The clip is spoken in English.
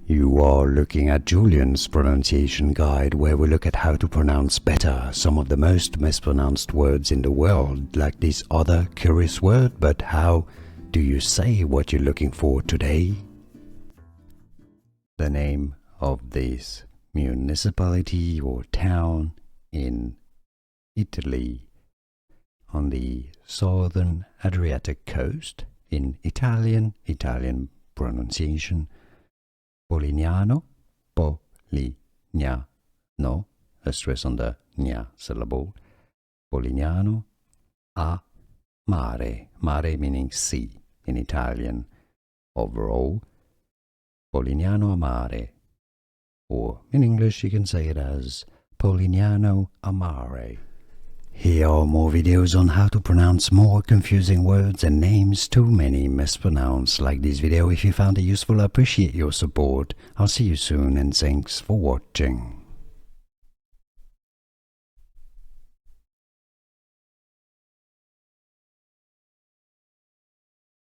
You are looking at Julian's pronunciation guide, where we look at how to pronounce better some of the most mispronounced words in the world, like this other curious word. But how do you say what you're looking for today? The name of this municipality or town in Italy, on the southern Adriatic coast, in Italian pronunciation, Polignano, Polignano, a stress on the nya syllable, Polignano a Mare, Mare meaning sea in Italian. Overall, Polignano a Mare, or in English you can say it as Polignano a Mare. Here are more videos on how to pronounce more confusing words and names too many mispronounced. Like this video if you found it useful. I appreciate your support. I'll see you soon and thanks for watching.